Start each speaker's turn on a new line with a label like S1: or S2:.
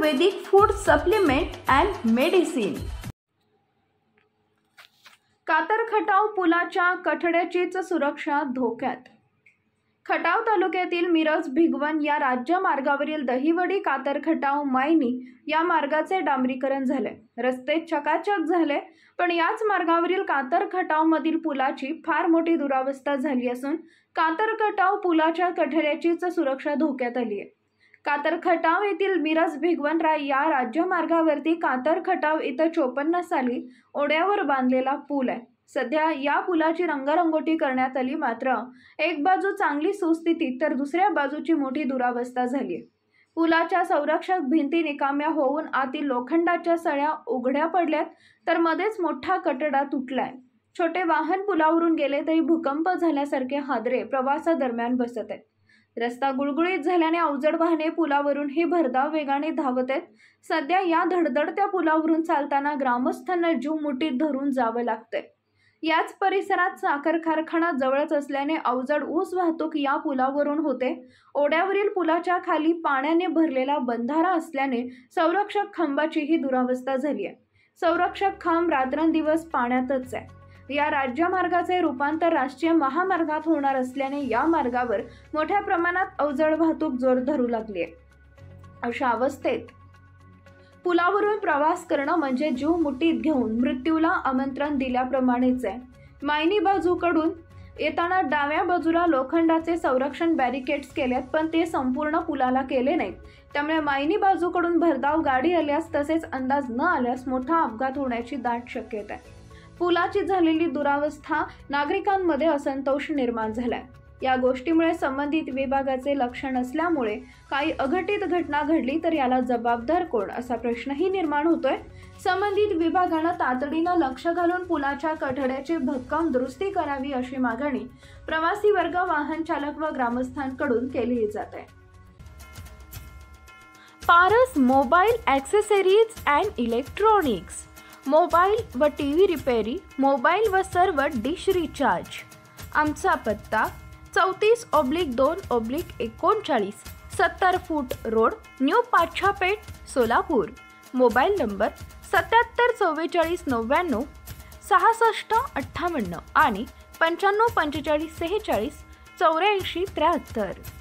S1: Ayurvedic food supplement and medicine. कातर खटाव पुलाच्या कठड्याचीच सुरक्षा धोक्यात। खटाव तालुक्यातील मिरज भिगवण या राज्य मार्गावरील दहिवडी कातर खटाव मायनी या मार्गाचे डांबरीकरण झाले। रस्ते चकाचक झाले, पण याच मार्गावरील कातर खटाव मधील पुलाची फार मोठी दुरावस्था झाली असून कातर खटाव पुलाच्या कठड्याचीच सुरक्षा धोक्यात आली आहे। कातर खटाव येथील मिरज भिगवण या राज्य मार्गावरती कातर खटाव इथं 54 साली ओढ्यावर बांधलेला पूल आहे। सध्या या पुलाची रंगरंगोटी करण्यात आली, मात्र एक बाजू चांगली सुस्थितीत तर दुसऱ्या बाजूची मोठी दुरावस्था झाली आहे। पुलाच्या संरक्षक भिंती निकाम्या होऊन आतील लोखंडाच्या सळ्या उघड्या पडल्यात, तर मध्येच मोठा कठडा तुटलाय। छोटे वाहन पुलावरून गेले तरी भूकंप झाल्यासारखे हादरे प्रवासादरम्यान बसत आहेत। रस्ता गुळगुळीत झाल्याने अवजड वाहने पुलावरून ही भरधाव वेगाने धावत आहेत। सध्या या धडधडत्या पुलावरून चालताना ग्रामस्थांना जीव मुठीत धरून जावं लागतंय। याच परिसरात साखर कारखाना जवळच असल्याने अवजड ऊस वाहतूक या पुलावरून होते। ओढ्यावरील पुलाच्या खाली पाण्याने भरलेला बंधारा असल्याने संरक्षक खांबाची ही दुरावस्था झाली आहे। संरक्षक खांब रात्रंदिवस पाण्यातच आहे। या राज्य मार्गाचे रूपांतर राष्ट्रीय महामार्गात होणार असल्याने या मार्गावर मोठ्या प्रमाणात अवजड वाहतूक जोर धरू लागली आहे। अशा अवस्थेत पुलावरून प्रवास करणं म्हणजे जीव मुठीत घेऊन मृत्यूला आमंत्रण दिल्याप्रमाणेच आहे। मायनी बाजूकडून येताना डाव्या बाजूला लोखंडाचे संरक्षण बॅरिकेड्स केलेत, पण ते संपूर्ण पुलाला केले नाहीत। त्यामुळे मायनी बाजूकडून भरधाव गाडी आल्यास तसेच अंदाज न आल्यास मोठा अपघात होण्याची दाट शक्यता आहे। पुलाची झालेली दुरावस्था नागरिकांमध्ये असंतोष निर्माण झालाय। या गोष्टीमुळे संबंधित विभागाचे लक्ष नसल्यामुळे काही अघटित घटना घडली तर याला जबाबदार कोण असा प्रश्नही निर्माण होतोय। संबंधित विभागानं तातडीनं लक्ष घालून पुलाच्या कठड्याची भक्कम दुरुस्ती करावी अशी मागणी प्रवासी वर्ग, वाहन चालक व ग्रामस्थांकडून केली जाते।
S2: Paras mobile accessories and electronics, mobile व टीव्ही रिपेरी, मोबाईल व सर्व डिश रिचार्ज। आमचा पत्ता 34/2/39 70 फूट road, new Pachhapeth, Solapur. Mobile number 774499 6658 आणि 954546 8473।